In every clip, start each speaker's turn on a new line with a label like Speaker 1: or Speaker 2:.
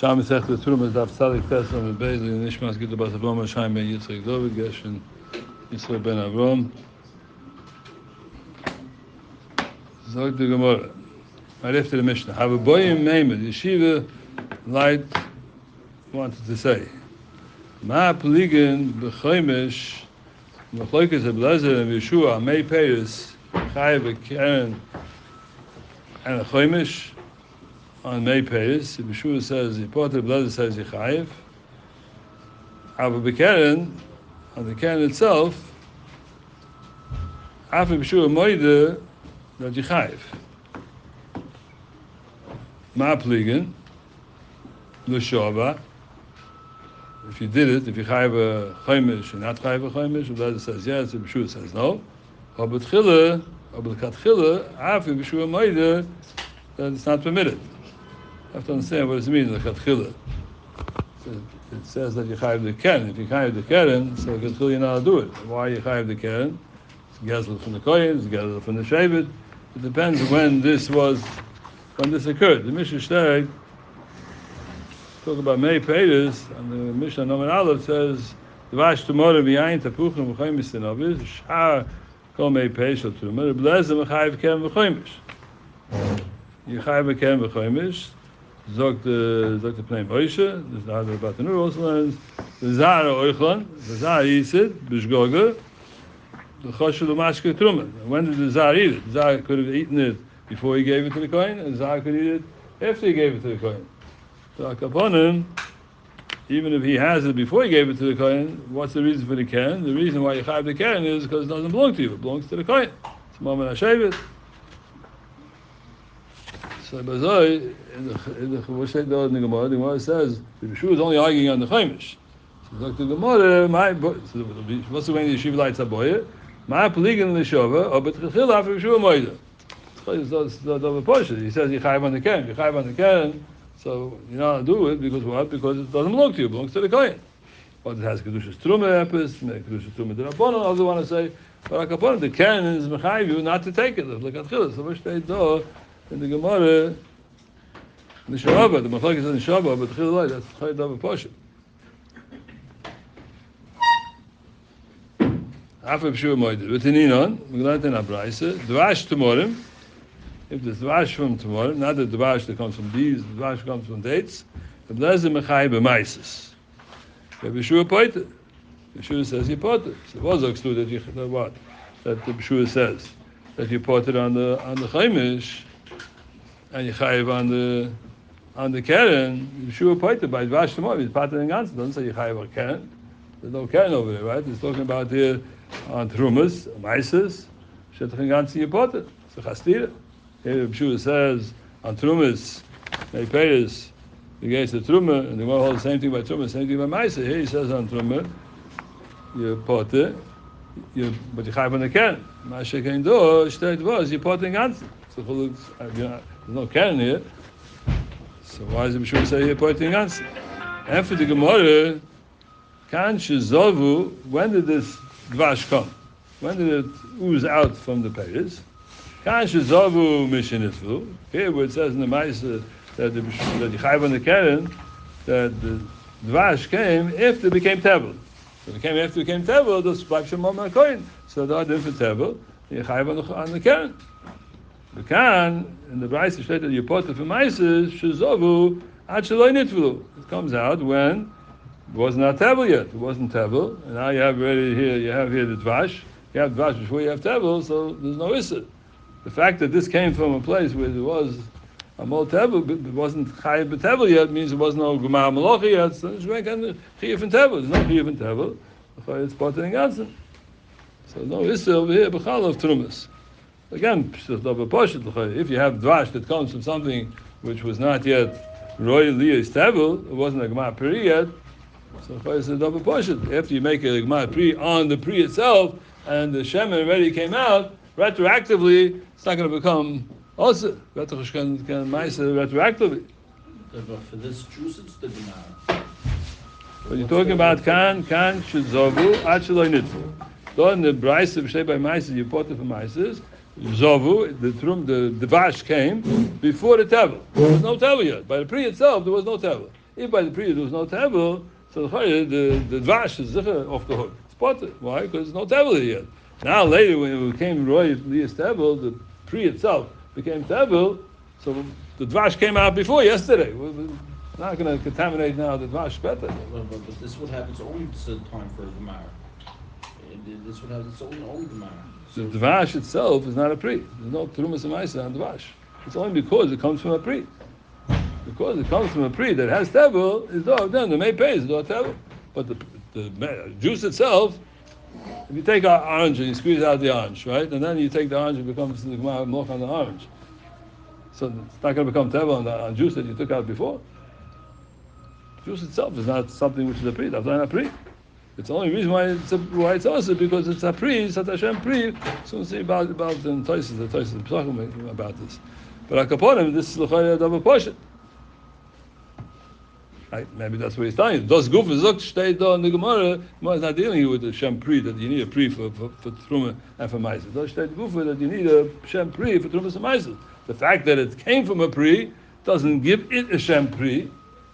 Speaker 1: Sham Mesech the Trumas Daf Tzadik Tesam and Beis and Nishmas Gita Bas Avram Hashem Ben Yitzchak David Geshen Yisrael Ben Avram. Zog the Gemara. Right after the Mishnah. Have a boy in Maimed. Yeshiva Light wanted to say, Ma Peligan B'Choimish Machlokas Ablezer and Yeshua Mei Peiris Chayav Karen and a Choimish on May Peiris. Yeshua says the Potter Blazer says Yechayev. Ava Bekeren on the Karen itself. After Yeshua Moide that Yechayev. Ma Pligen L'Shova. If you did it, if you chayev a Choimish and not chayev a Choimish, the Blazer says yes. Yeshua says no. But Chila, but Katchila after Yeshua Moide that it's not permitted. You have to understand what it means, the Katchila. It says that you chayev the Keren. If you chayev the Keren, so Katchila you're not allowed to do it. Why you chayev the Keren? It's Gezel from the Kohen, it's Gezel from the Shevet. It depends when this occurred. The Mishnah Shtag talk about Mei Peiris, and the Mishnah Nomen Aleph says, Dvash Tumorah V'yayin Tapuchim V'choimish Sinovis, Shar Kol Mei Peiris Shal Tumorah, Blazer M'chayev Keren V'choimish. You chayev Keren V'choimish, Zog the Pnei Moshe, this is how the Batanur also learns, the Zara Oichlan, the Zara eats it, Bishgoga, the Choshu L'mashke Truma. When did the Zara eat it? The Zara could have eaten it before he gave it to the Kohen, and the Zara could eat it after he gave it to the Kohen. So upon him, even if he has it before he gave it to the Kohen, what's the reason for the Keren? The reason why you chayev the Keren is because it doesn't belong to you, it belongs to the Kohen. It's a moment HaShevet. So Bazoi, in the Gemara says the Yeshua is only arguing on the Choimish. So the Gemara, what's the way the Yeshiva lights up boy? My Peligan L'Shova, or but Chil after Yeshua Moida. It's the double portion. He says you chayev on the Keren. You chayev on the Keren, so you're not do it because what? Because it doesn't belong to you. It belongs to the Kohen. But it has Kedushas Truma Epis, Kedushas Truma D'Rabbanan. I also want to say, but the Keren is mechayev you not to take it. Look at Chil. So which they do. In the Gemara, the Shabbat, the Machlokes is in the Shabbat, but the Chilulai, that's Chayy Davar Poshet. After Yeshua Moide, V'tininon, we're going to learn in Abraisa, Dvash Tumorim, if there's Dvash from Tumorim, not the Dvash that comes from bees, the Dvash comes from dates, the Blazer Mechai B'maisis. If Yeshua Poite, Yeshua says you Poite. So it was excluded that what? That the Yeshua says, that you Poite on the Choimish, and you chayev on the Keren, Yeshua pointed by Dvash Tomorrow, he's part of the Ganzen, doesn't say you chayev on Keren. There's no Keren over there, right? He's talking about here on Trumas, Maises, Shetach and Ganzen you pointed. So Chastira. Here Yeshua says on Trumas, Mei Peiris, against the Truma, and they want to hold the same thing by Truma, same thing by Maises. Here he says on Truma, you pointed, but you chayev on the Keren. Mashe Kein Do, Shteit was, you pointed Ganzen. So there's no Keren here. So why does the Yeshua say here pointing against it? After the Gemara, Kan Shezovu, when did this Dvash come? When did it ooze out from the Peiris? Kan Shezovu Mishinitvu. Here where it says in the Maisa that you chayev on the Keren, that the Dvash came after it became Tevel. So it came after it became Tevel, the Splach Shemam HaKoyin. So the other for Tevel, you chayev on the Keren. The Kan in the Brayse stated that you put it for Maises Shezovu Ad Sheloi Nitvu. It comes out when it was not Tevel yet. It wasn't Tevel, and now you have already here. You have here the Dvash. You have Dvash before you have Tevel, so there's no Issa. The fact that this came from a place where there was a Mol Tevel, but it wasn't Chayev B'Tevel yet, means there was no Gemar Malachi yet. So it's very kind of Chayev in Tevel. There's no Chayev in Tevel. It's part of the Ganzen. So no Issa over here. B'chal of Trumas. Again, if you have Dvash that comes from something which was not yet Roy Liyas Tevel, it wasn't a Gemar Pri yet, so it's a double portion. After you make a Gemar Pri on the Pri itself, and the Shemen already came out, retroactively, it's not going to become also retroactively.
Speaker 2: But for this juice, it's the Gemara.
Speaker 1: But you're talking about Kan Shezovu Ad Sheloi Nitvu. So in the Brayse of Shei by Maises, you put it for Maises, Zovu, the Dvash came before the Tevel. There was no Tevel yet. By the Pri itself, there was no Tevel. If by the pre there was no tevel, so the dvash is off the hook. It's potter. Why? Because there's no tevel here yet. Now later when it became roy lias tevel, the pre itself became tevel, so the dvash came out before yesterday. We're not going to contaminate now the dvash better.
Speaker 2: But this would have its own time for Gemara. This would have its own Gemara.
Speaker 1: The dvash itself is not a pre. There's no terumas amaisa on dvash. It's only because it comes from a pre. Because it comes from a pre that has tevel, is then the may pay is no tevel. But the juice itself, if you take an orange and you squeeze out the orange, right, and then you take the orange, it becomes the Gemara milk on the orange. So it's not going to become tevel on juice that you took out before. Juice itself is not something which is a pre. That's not a pre. It's the only reason why it's also because it's a pri, it's a Hashem pri. So we'll see about the Toysis about this. But Akaponim, this is l'chayah double portion. Right? Maybe that's what he's telling you. Those guf zok stay do in the Gemara. Gemara is not dealing here with the Shem pri that you need a pri for truma and for ma'aser. Those stay guf that you need a Shem pri for truma and ma'aser. The fact that it came from a pri doesn't give it a Shem pri,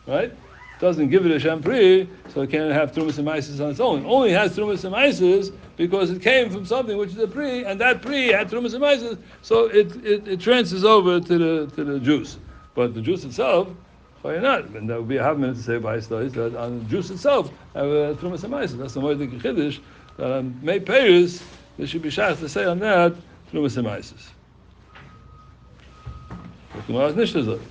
Speaker 1: right? Doesn't give it a Shem pri, so it can't have Trumas and Maises on its own. It only has Trumas and Maises because it came from something which is a pri, and that pri had Trumas and Maises, so it transfers over to the juice. But the juice itself, why not? And that would be a half minute to say by studies that on the juice itself have Trumas and Maises. That's the Moedik Chiddush, that on May Paris, there should be shach to say on that Trumas and Maises. But Gemara's Nishtazot.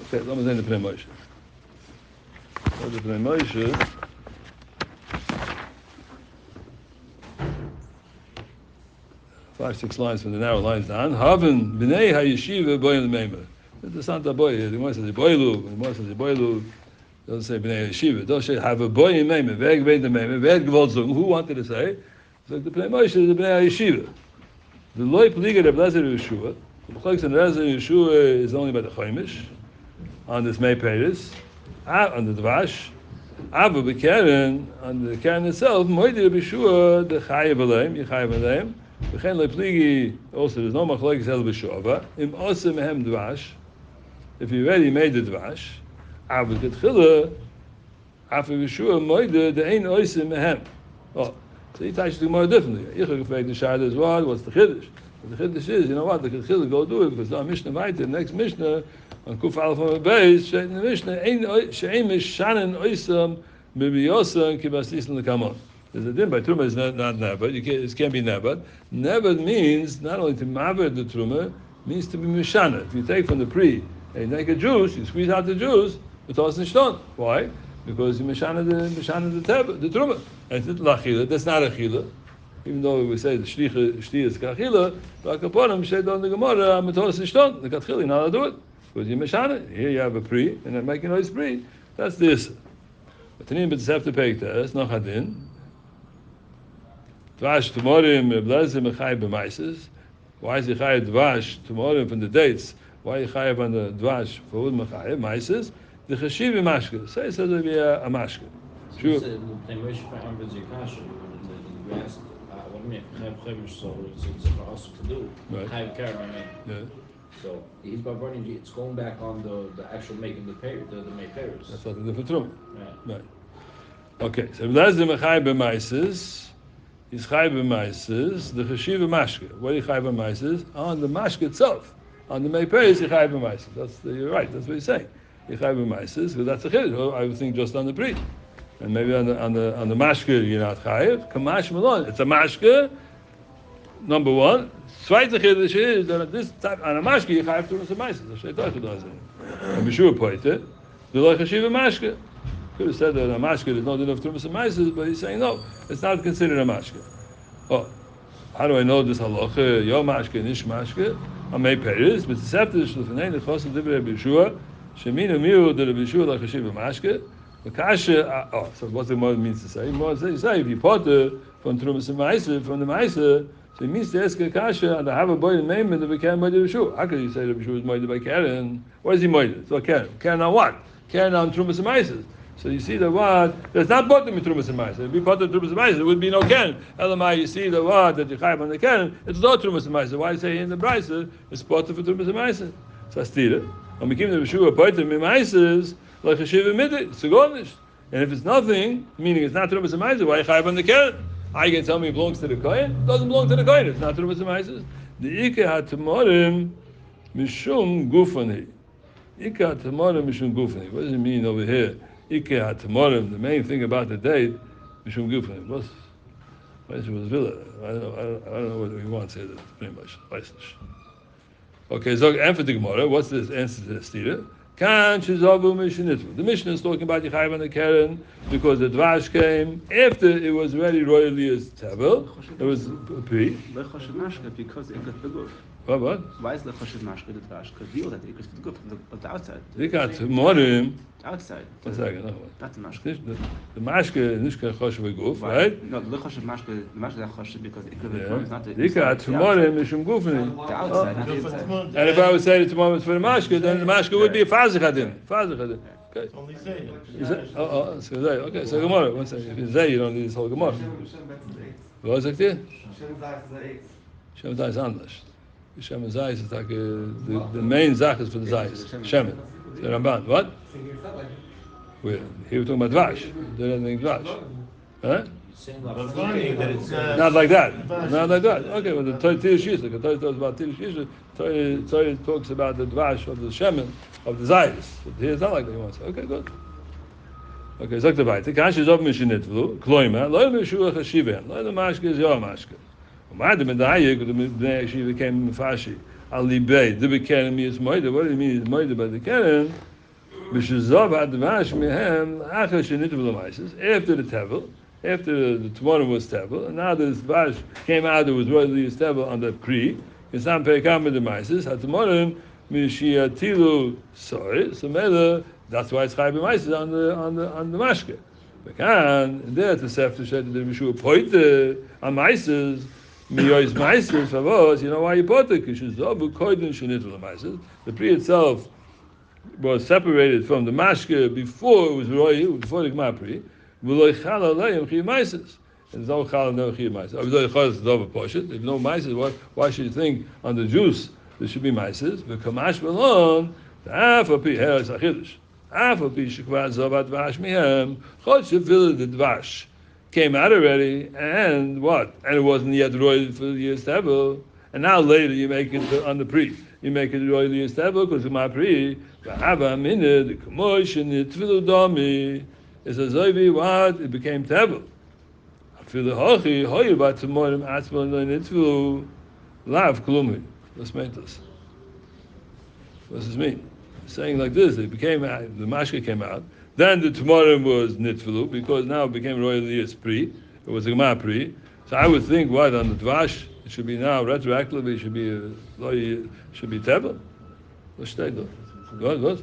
Speaker 1: Okay, let me say the Pnei Moshe. So the Pnei Moshe, 5-6 lines from the narrow lines down. Haven b'nei hayeshiva boyim l'meimah. The Santa boy. The Gemara says boilu. The Gemara says boilu. Doesn't say b'nei hayeshiva. Doesn't say have a boy in meimah. Veg vein the meimah. Veg gvol zung. Who wanted to say? So the Pnei Moshe is the b'nei hayeshiva. The loy pliga Reb Lezer Yeshua. The B'chlex and Lezer Yeshua is only by the Chaimish. On this May Paris, on the Dvash, Ava B'Keren, on the Keren itself, Moedi B'Shua, the Chayev Aleim, Yechayev Aleim, V'chen Lepligi, also there's no Machlekes El B'Shuava, Im Oseh Mehem Dvash, if you already made the Dvash, Ava Ketchila, Ava B'Shua, Moedi, the Ein Oseh Mehem. Oh, so he touched the more differently. Yichah Gefek the Shad as well, what's the Chiddush? The Chiddush is, you know what, the Ketchila go do it, because the Mishnah Vaita, the next Mishnah, on Kuf Alef on the base, in the Mishnah, she'ein mishanen oisam b'biyosan kibasis l'kamon. There's a din by Truma is not nabad. It can't be nabad. Nabad means not only to maved the Truma, means to be mishana. If you take from the pri and you make a juice, you squeeze out the juice, it's also nishton. Why? Because you mishana the Truma. And it's lachila. That's not a chila. Even though we say the shti is kachila, but kaponim say on the Gemara, matos nishton. The katchila, you're not allowed to do it. Because you meshana, here you have a pri, and then making noise pri. That's this. But Tanim b'tzef to pay test, no hadin. Dvash tumorim blezim echayv b'maises. Why is he chayav dvash tumorim from the dates? Why is he chayav on the dvash for wood mechayv maises? The chashiv mashke. Say it says it'll be a mashke.
Speaker 2: Sure. The Moshe for Zikasha. You asked, what do you mean? Chayav chayv so it's for us to do. Chayav karen, I mean. Yeah. So he's by burning. It's going back on the actual making the may payers.
Speaker 1: That's what the different room. Right. Okay. So that's the mechai b'maises. He's chai b'maises. The chashiv mashke. What is chai b'maises? On the mashke itself. On the may payers, he chai b'maises. You're right. That's what he's saying. He chai b'maises because that's a chiddush. I would think just on the pri, and maybe on the mashke you're not chayiv. Kamash malon. It's a mashke. Number one. Zweite Chiddush is that this type on a mashke you have to do some maises. The Sheitan does it. And Bishur pointed, the loy chashiv mashke. Could have said that a mashke there's no din of trumas and maises, but he's saying no, it's not considered a mashke. Oh, how do I know this halacha? Yo mashke, nish mashke. Amei peris, but the septish l'fnei nechosim divrei Bishur. Shemina miu de Bishur loy chashiv mashke. The kasha. Oh, so what the Gemara means to say? Gemara says, say if you potter from trumas and maises from the maises. So it means to ask a kasha and to have a boy in name and to be Karen by the B'Shu. How could you say the B'Shu is moided by Karen? What is he moided? So Karen. Karen on what? Karen on Trumas and Maises. So you see the what? There's not bottom in Trumas and Maises. If you bottom Trumas and Maises, there would be no Karen. Elamai, you see the what that you have on the Karen, it's not Trumas and Maises. Why say in the Brisa, it's bottom for Trumas and Maises? So that's Tira. And we keep the Yeshua Poitim Mimaises, like a Shiva Midday, it's a garnish. And if it's nothing, meaning it's not Terumas Mimaises, why Chayav on the Keren? I can tell me it belongs to the Kohen? It doesn't belong to the Kohen, it's not Terumas Mimaises. The Ike HaTamorim Mishum Gufani. Ike HaTamorim Mishum Gufani. What does it mean over here? Ike HaTamorim, the main thing about the date, Mishum Gufani. What's was Villa? I don't know what we want to say that pretty much. Okay, so and for the Gemara, what's this answer to the Stira? Kan Shizavu Mishnitvu. The Mishnah is talking about Yechayev on the Keren because the Dvash came after it was already royally as Tabel. It was Pri.
Speaker 3: Because it got the goof.
Speaker 1: What?
Speaker 3: Why is the Choshev Mashke the Dvash? Because the other it got the goof on the outside.
Speaker 1: They got Morim.
Speaker 3: Outside.
Speaker 1: One second, no.
Speaker 3: That's the Mashke.
Speaker 1: The Mashke is not Choshev Guf, right?
Speaker 3: No, the Choshev Mashke, the Mashke is Choshev because it got the goof. It's not the
Speaker 1: They got Morim Mishum Gufni.
Speaker 3: The outside, not the inside.
Speaker 1: And if I would say the Tomorrow is for the Mashke, then the Mashke would be a Fazikadin. Fazikadin. Okay.
Speaker 4: Only say
Speaker 1: it's okay, so Gemara. One second. If it's Zay, you don't need this whole Gemara. What is it there? Shem Zay is anders. Shem Zay is like the main Zach is for the Zayis. Shem. The Ramban. What? Here we're talking about Dvash. They're not Dvash. Huh? Not like that. Not like that. Okay, well the Torah Shishak, the Torah talks about Torah Shishak. Torah talks about the Dvash of the Shemin, of the Zayis. But here it's not like that. He wants. Okay, good. Okay, sagt er weiter. Kash is auf Mishnitvu, Kloima, Lo Mishua Chashiven, Lo Mashke is Your Mashke. Und meinte mit der Hayek, und mit der Yeshiva came Mefashi, Ali Bey, the Bekeren is Moide. What do you mean is Moide by the Keren? B'shezov Advash Mehem, Achar Shenitvu L'maisis, after the Tevel, after the tomorrow was Tevel, and now this Vash came out, it was royally Tevel on the Pri, in some Pekam with the Maisis, HaTomorrim, Mishiatilu Soy, so Mela, that's why it's Chayv Maisis on the Mashke. Bekan, there to Sefter said the Yeshua Poite on Maisis, Miyois Maisis, Favos, you know why you put it? Because Zobu Koidin Shenitvu Maisis. The Pri itself was separated from the Mashke before it was royal, before the Gmar Pri. There's no Chal, no Chiv Maisis. If no Maisis, why should you think on the juice there should be Maisis? V'kamash v'lon, half a pi heres achidush. Half a pi shekvar zovat dvash mihem. Chod shevil the dvash came out already, and what? And it wasn't yet royal for the year's table. And now later you make it on the Pri. You make it royal year's table because of my Pri. V'hava minid the kamosh and the tvilu dami. It's a zoivi what? It became table. I feel the hochi hoyu bat tomorrow atzma no nitvu lav klumi. Let's make this. What does this mean? It's saying like this: it became the mashke came out. Then the tomorrow was nitvu because now it became royal year's Pri. It was a gemar Pri. So I would think what on the dvash it should be now retroactively. It should be table. Let's take it. What?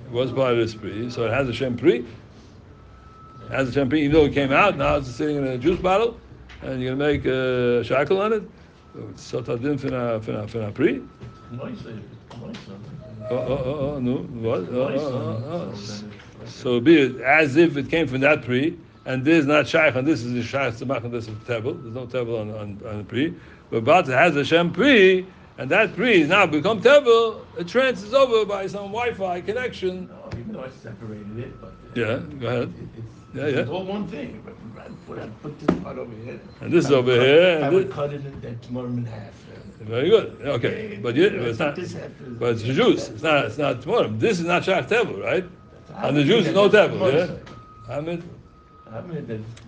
Speaker 1: It was part of the Pri, so it has a Shem Pri. It has a Shem Pri, even though it came out, now it's sitting in a juice bottle, and you're going to make a shackle on it. It's Sotadin Fina Pri. No, what? So be it as if it came from that Pri, and this is not Shaykh, and this is the Shaykh Tzemach, and this is Tebel. There's no Tebel on the Pri. But Bata has a Shem Pri, and that Pri has now become Tebel. It transfers over by some Wi-Fi connection.
Speaker 4: No, even though I separated it, but
Speaker 1: yeah, go ahead.
Speaker 4: It's all one thing. But I put this part over here,
Speaker 1: and this is over here.
Speaker 4: I would cut it and tomorrow in half.
Speaker 1: Very good. Okay, but it's not. But it's the juice. It's not tomorrow. This is not Shach Tebel, right? And the juice is no Tebel. Yeah. I mean,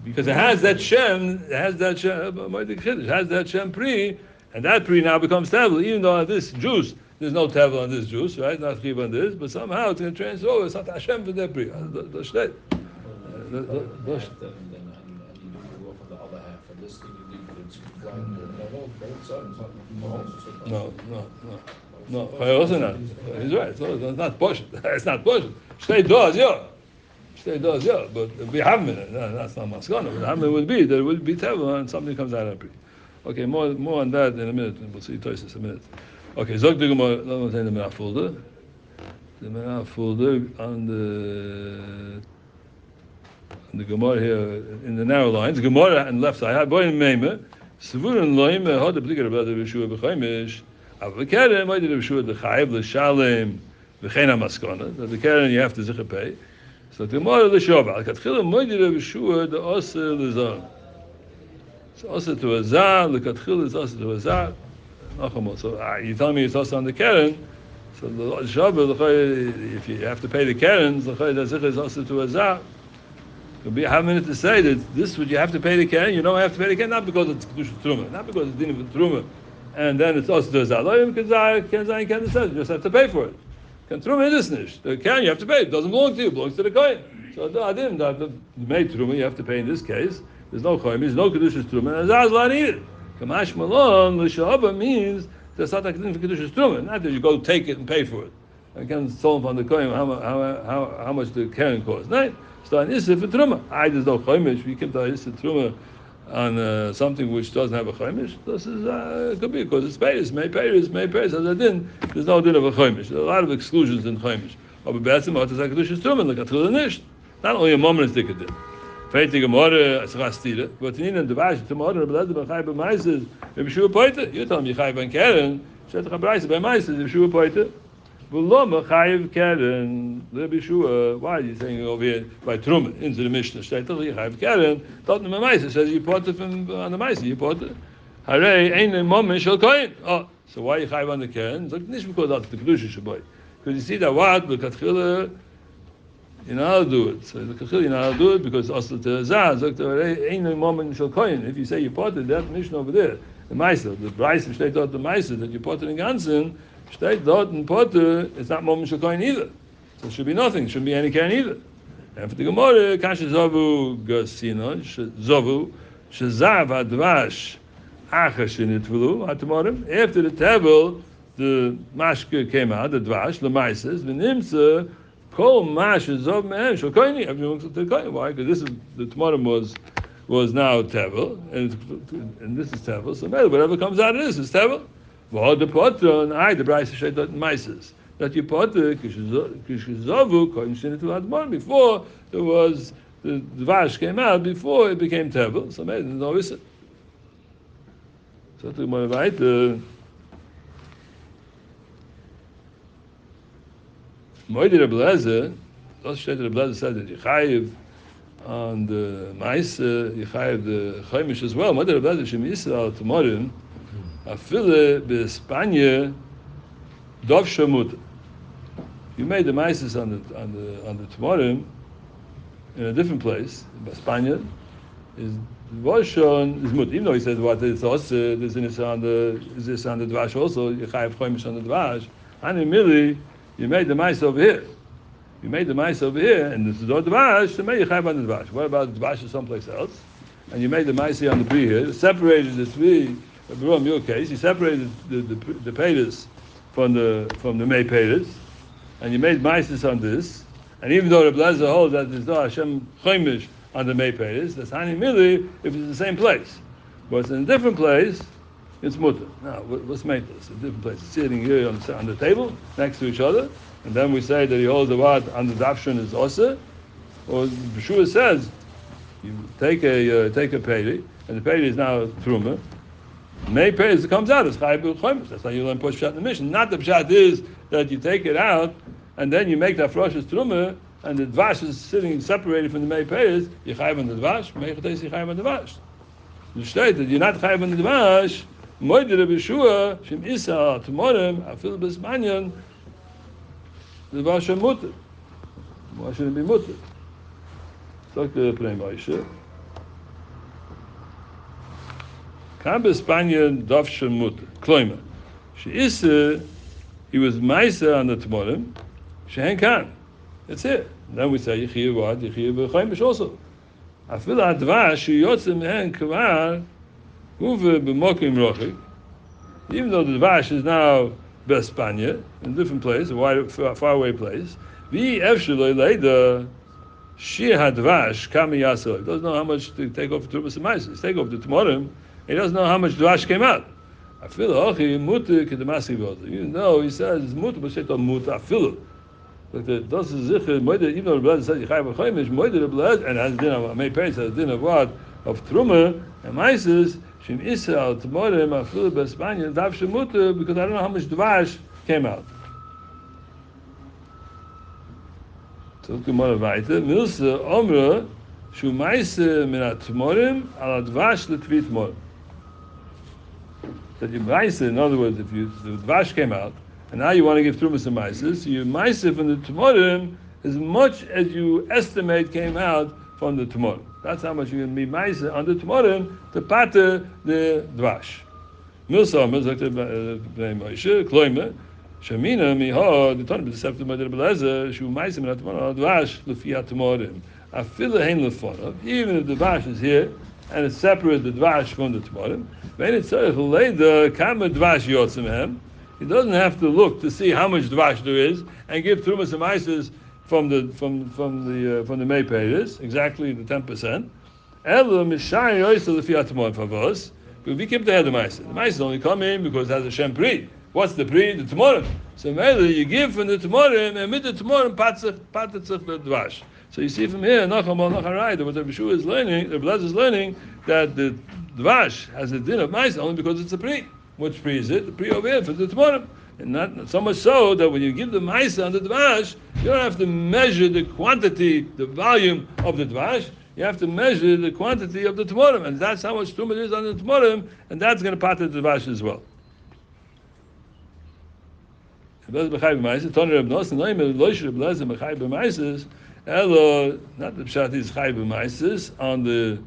Speaker 1: because it has that Shem. It has that Shem Pri. And that Pri now becomes Tevel, even though on this juice, there's no Tevel on this juice, right? Not Chiv on this, but somehow it's going to transfer over. It's not Hashem for that Pri. The state. No. Also not. He's right. It's not Poshut. It's not Poshut. State does, yeah. But we have it. No, that's not Maskana. But Hamid would be, there will be Tevel and something comes out of Pri. Okay, more on that in a minute, and we'll see Tosis in a minute. Okay, Zog the Gemara, let me say the Menach folder. The Menach folder on the Gemara here in the narrow lines. The Gemara on the left side. Boy in Meimer, Sevurin Loim had the Blicker about the Yeshua B'Chaimish. The Keren, why did Rishua the Chayiv l'shalem v'chein hamaskona? The Keren you have to zicher pay. So the Gemara l'shova. L'katchila why did Rishua the Oser l'zon? So Oser to a zar. L'katchila is Oser to a zar. So you tell me it's Oser on the Keren. So the shova, if you have to pay the Keren, the zicher is Oser to a zar. It'll be a minute to say that this would you have to pay the Keren. You don't have to pay the Keren not because it's Kedusha Truma, not because it's Din of Truma. And then it's also the Zaloyim, you just have to pay for it. Can Truma is nicht. The Keren you have to pay. It doesn't belong to you, it belongs to the Kohen. So the Adim, the made Truma, you have to pay in this case. There's no Kohen, there's no Kedusha's Truma, and Zaz la need it. Kamash Malon, L'Sha'aba means there's not a Kedusha's Truma, not that you go take it and pay for it. I can't solve on the Kohen how much the Keren costs. No, so an Issa for Truma. There's no Chomish, we keep the Issa Truma on something which doesn't have a chaimish. This is could be because it's payers, may payers. As I did, there's no din of a chaimish. There are a lot of exclusions in chaimish. But be'etzim what is a kedusha strumen like a tchila. Not only a moment is dikadin. Feitig gemore as rastile. But in the devash tomorrow, but the b'chai b'maises. If you poite, you tell me chai ben keren. Shet chabrayis b'maises. If you poite. V'lo mechayiv keren lebishua. Why are you saying over here by Truma into the Mishnah? State chayiv keren. Don't know Maisa says you bought it from on the Maisa. You bought it. Harei ain't a moment shall coin. Oh, so why you chayiv on the keren? It's like nish because that's the kedusha shaboy. Because you see that what the katchila you're not allowed to do it. So the katchila you're not allowed to do it because also the zaz like the ain't a moment shall coin. If you say you bought it, that Mishnah over there, the Maisa, the price of state out the Maisa that you bought it in Gansen. Steht dort in Potter, it's not moment shel kohen either. So it should be nothing, shouldn't be any kohen either. And for the Gemara, kasha zovu gasinon, zovu, shezav advash, acha shenitvulu, atamorim. After the table, the mashke came out, the dvash, the maises, v'nimtza, kol mash zov mehem shel kohen, everyone took the kohen. Why? Because this is, the tamorim was now table, and this is table, so maybe whatever comes out of this is table. Well, the potter and the Bryce said that mices that you potter kishizavu kohen shenitu admon before there was the vash came out before it became table. So maybe no is it. So to my right, Moed Rebelezer, das steht Rebelezer said that Yechayev on the mice, Yechayev the Chaimish as well. Moed Rebelezer Shem Yisrael tomorrow. Afile be'Spanya dov shemut. You made the maises on the Tmorim in a different place. Spanya is was shown is mut. Even though he says what it's also there's this on the dvash also. You have chomish on the dvash. And merely you made the mice over here. You made the mice over here, and this is the dvash. So maybe you have on the dvash. What about the dvash someplace else? And you made the mice on the tree here. Separated the three. In your case, you separated the payers from the May payers, and you made maises on this. And even though the Blazer holds that there's no Hashem Chomish on the May payers, that's Hani Mili if it's the same place. But it's in a different place, it's mutter. Now, what's made this? A different place. It's sitting here on the table next to each other, and then we say that he holds the word on the Dafshin is Osa, or Beshua says you take a payri, and the payri is now Truma. May payers it comes out as Chayv Chomish. That's how you learn Push Pshat in the mission. Not the Pshat is that you take it out and then you make that Froshes Truma and the Dvash is sitting separated from the May payers. You Chayv on the Dvash, May Chatesi Chayv on the Dvash. You state that you're not Chayv on the Dvash, Moed Rebeshua, Shem Isa, Tomorem, Afil Besmanyan, the Dvash Mutter. Why shouldn't it be Mutter? Talk to the Prem Aisha. Kam Bespanian Dov Shemut Kloima. She is he was Maisa on the Tmorim. Shehen Kan. That's it. Then we say Yechiyev what? Yechiyev Chaimish also. Afil Advash she Yotzim Mehen Kvar Uve B'Mokim Rochik. Even though the Dvash is now Bespania in a different place, a far away place. Vi Efsheloi Leida She Hadvash Kami Yasel. Doesn't know how much to take off Turbas and Maisa. Take off the Tmorim. He doesn't know how much dvash came out. Afilu ochi muter kedemasi v'ozer. Even though he says it's muter, but sheto muter afilu. But das is zicher moeder. Even though the blood says yichayv v'choimish moeder the blood, and as din of May Pei says din of what of truma and maises. Shim Israel Tmorim Afilu Bespanya Dav Shemuta, because I don't know how much dvash came out. So Gemara weiter. Milsa Omra Shu Maise Min Atmorim Al Dvash Letvit Morim. That you Maise, in other words, if the dvash came out, and now you want to give Trumas and Maises, so you Maise from the Tmorim as much as you estimate came out from the Tmorim. That's how much you can be Maise on the Tmorim to pater the dvash. Milsa Omra Zakte Bnei Moshe Kloime Shamina Miha the Torah B'Sefta B'Dei B'Lezer Shu Maise Min Atmorim Al Dvash Lefi Atmorim Afilu Hein Lefonav. Even if the dvash is here and it's separate the dvash from the Tmorim, he doesn't have to look to see how much dvash there is and give trumas and maises from the maypayers, exactly the 10%. But we keep the head of maises. The maises only come in because it has a shem pri. What's the pri? The tmorim. So maybe you give from the tmorim, and with the tmorim patzach the dvash. So you see from here, Nacharai, what the Bishu is learning, the Blazer is learning that the dvash has a din of mice only because it's a pri. Which pri is it? The pri over here for the tmorim. And not so much so that when you give the mice on the dvash, you don't have to measure the quantity, the volume of the dvash. You have to measure the quantity of the tmorim, and that's how much tumor is on the tmorim, and that's going to part the dvash as well. Not the pshat is chai b'maises on the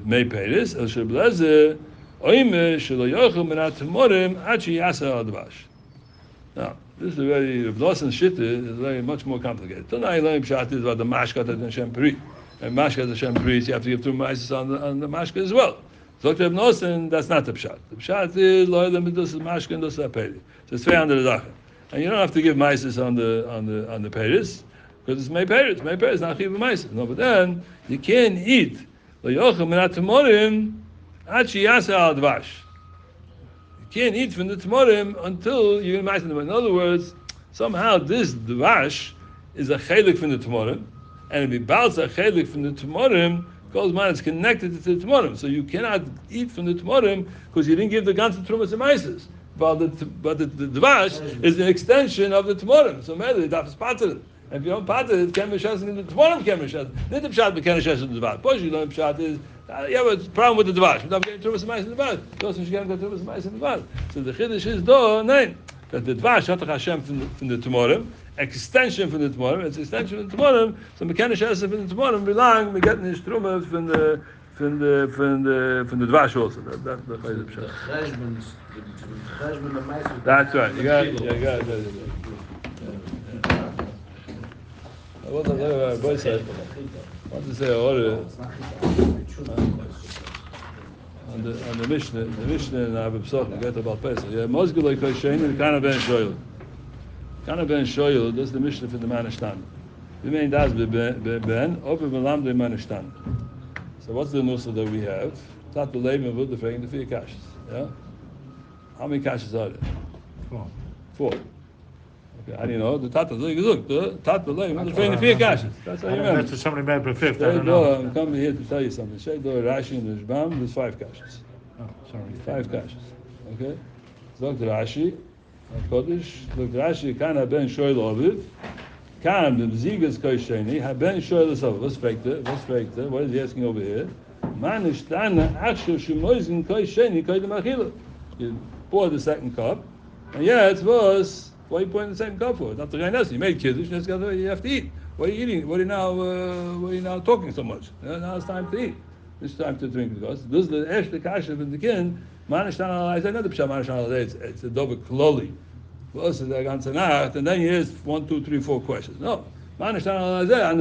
Speaker 1: maypayers. El sheblazer oime shelo yochel menat tmorim ad sheyasa al dvash. Now, this is very Nosson Shitta is very much more complicated. Tonight, learning pshat is about the mashkat and Shem Pri, and mashkat and Shem Pri, so you have to give two maises on the mashkat as well. So Dr. Nosson, that's not the pshat. The pshat is lo yedem midus mashkat and dos apeli. So it's 200 dacha, and you don't have to give maises on the payers. Because it's maypayers, not chiv maises. No, but then you can't eat lo yochel menat tmorim ad sheyasa al dvash. You can't eat from the tmorim until you get maises. In other words, somehow this dvash is a chelik from the tmorim, and if it balts a chelik from the tmorim, goes man, it's connected to the tmorim. So you cannot eat from the tmorim because you didn't give the ganze trumas and maises. But the dvash is an extension of the tmorim. So maybe the daf is part of it. And if you don't part it, ken mishas in the tmorim ken mishas. Not the pshat, but ken mishas in the dvash. Push you learn pshat is you have a problem with the dvash. Without getting trumas and maises in the dvash. Those who can't get trumas and maises in the dvash. So the chiddush is nine. That the dvash hatach Hashem from the tmorim, extension from the tmorim. It's extension from the tmorim. So ken mishas from the tmorim belong. We get his trumas from the dvash also. That's the pshat. That's right. You got it. I want to say order on the Mishnah. The Mishnah in Abba Pesach, we get about Pesach. Yeah, Mosgulay Koshein and Kana ben Shoyl. Kana ben Shoyl. That's the Mishnah for the Manishtan. We mean that's ben open Malam de Manishtan. So what's the nusach that we have? Tat the Levin with the Fregen the 4 kashas. Yeah. How many kashas are there? 4. Okay, how do you know? The Tata look, the Tata Levin with the Fregen the 4 kashas. That's how you remember.
Speaker 4: That's somebody made per fifth. I don't know.
Speaker 1: I'm coming here to tell you something. Shaydor, Rashi, and Rishbam, there's 5 kashas.
Speaker 4: Oh, sorry.
Speaker 1: 5 kashas. Okay? Look, Rashi, Kodesh, look, Rashi, Kana ben Shoyl Oviv, Kan, the Zigas Kosheni, ha ben Shoyl Oviv. What's faked? What is he asking over here? Manishtana, Achshav Shemoizin Kosheni, Koydem Achila. You pour the second cup, and it was, what are you pouring the second cup for? Not the Rainas, you made kiddush, that's the way you have to eat. What are you eating? What are you now talking so much? Now it's time to eat. It's time to drink, because this is the Esh, the Kasha, and the Kin, Manishtana, I said, not the Pshat, Manishtana, it's a double kloli. And then here's 1, 2, 3, 4 questions. No. And the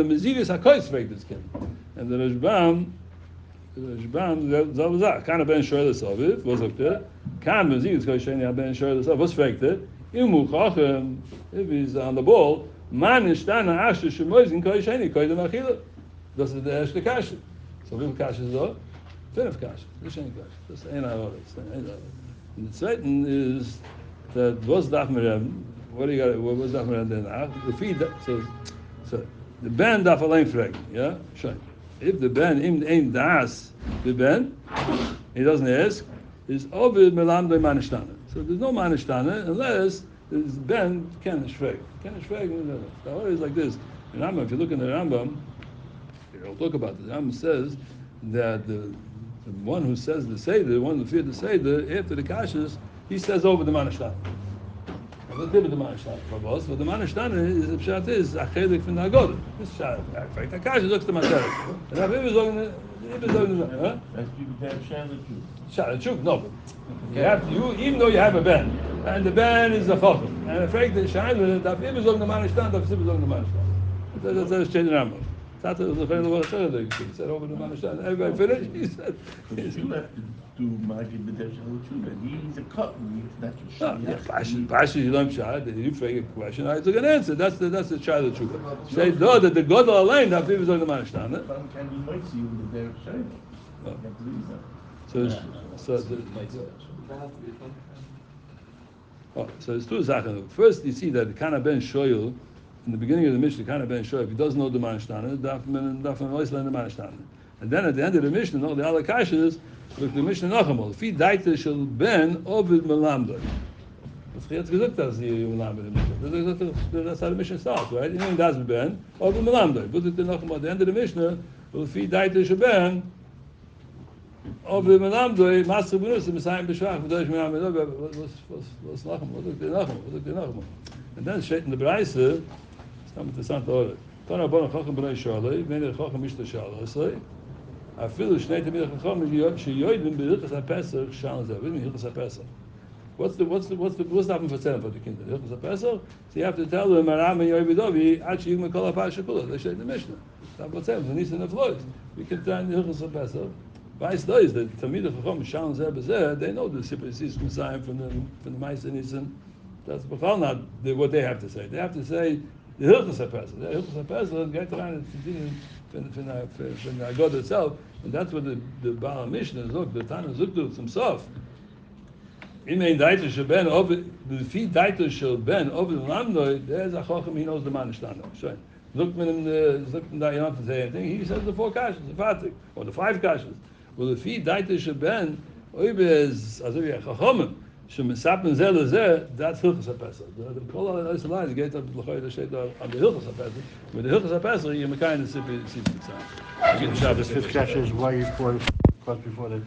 Speaker 1: Mezigas HaKois fake this kin. And the Rishbam, Kana ben Shoyl Soviv, was up there. Kan Mezigas Kosheni ben Shoyl Soviv, was fake there. Imu Chachem, if he's on the ball, Manishtana Asher Shemoizin Kosheni, Koydem Achila. Das ist der erste Kasche. So wie viel Kasche ist da? 5 Kasche. Das ist ein Kasche. Das ist ein Euro. And the second is that was darf man haben? What was darf man danach? The feed. So the ben darf allein fragen. Yeah, schön. If the ben im ein das, the ben he doesn't ask, is Ovid Melamdoi Manishtana. So there's no Manishtana unless there's Ben Ken Shveg. Ken Shveg, the order is like this. In Rambam, if you look in the Rambam, we'll talk about this. The Rambam says that the one who says the Seder, the one who feared the Seder, after the Kashas, he says over the Manishtana. What did the Manishtana for us? But the Manishtana is the Pshat is Achelik from the Agoda. This Pshat, in fact, the Kasha looks to Maseret. And Rabbi is on the, huh?
Speaker 4: That's people that have Shalom too.
Speaker 1: Shalom, true, no, but you have to, even though you have a Ben, and the Ben is the Chacham, and in fact, the Shalom, the Rabbi is on the Manishtana, the Rabbi is on the Manishtana. That's changing Rambam. Tata was the friend of the Chacham, he said over the Manishtana. Everybody finished, he said.
Speaker 4: You have to do Magid B'Dev Shalom too, and he's a cut, that's your
Speaker 1: Yeah, Pasha, you don't shad. You fake a question. I took an answer. That's the child of Tshuka. Say no, that the God alone that people on the Manishtana.
Speaker 4: But can you might see with the Dev Shalom?
Speaker 1: So it's two Sachen. First, you see that the Kana Ben Shoyel in the beginning of the Mishnah, Kana Ben Shoyel, if he doesn't know the Manishtana, Dafman always learn the Manishtana. And then at the end of the Mishnah, all the other Kashas, look the Mishnah Nachamol. Fi daite shel ben ovid melamdoi. That's gesagt, dass die Melamdoi Mishnah. That's how the Mishnah starts, right? You know, that's ben ovid melamdoi. But at the end of the Mishnah, fi daite shel ben ovid melamdoi. Master benus Messiah b'shach v'dosh melamdoi. What's Nachamol? Look the Nachamol. And then straight in the Braise, it's not interessant order. Tana bon chacham b'nei shalei, v'nei chacham mishta shalei. Afilu shnei tamid chacham sheyoydim b'hilchas haPesach shalom zeh. What do you mean hilchas haPesach? What's the happening for selling for the kinder? Hilchas haPesach. So you have to tell them Aram and Yovidovi actually yigma kol ha'pasha kula. They say in the Mishnah. That's what's happening. The nisan of flows. We can turn the hilchas haPesach. Vice does the tamid chacham shalom zeh b'zeh. They know the separatist Messiah from the Ma'aser Nisan. That's not what they have to say. They have to say the hilchas haPesach. The hilchas haPesach get around and continue from the Agod itself, and that's what the Baal Mishnah is. Look, the Tana Zukdu himself. He made daiter shel ben over the feet daiter shel ben over the lamdoi. There's a chacham. He knows the Manishtana. Sure. Look in the you don't have to say anything. He says the 4 kashas, the fatik, or the 5 kashas. Well, the feet daiter shel ben over is as if chachamim. Shemesapen zeh lezeh, that's hilchas haPesach. The kol ha'ois line get up l'choy the shade on the hilchas haPesach. With the hilchas haPesach, you're mekayin the sippi tzad.
Speaker 5: The fifth kasha is why you caught before the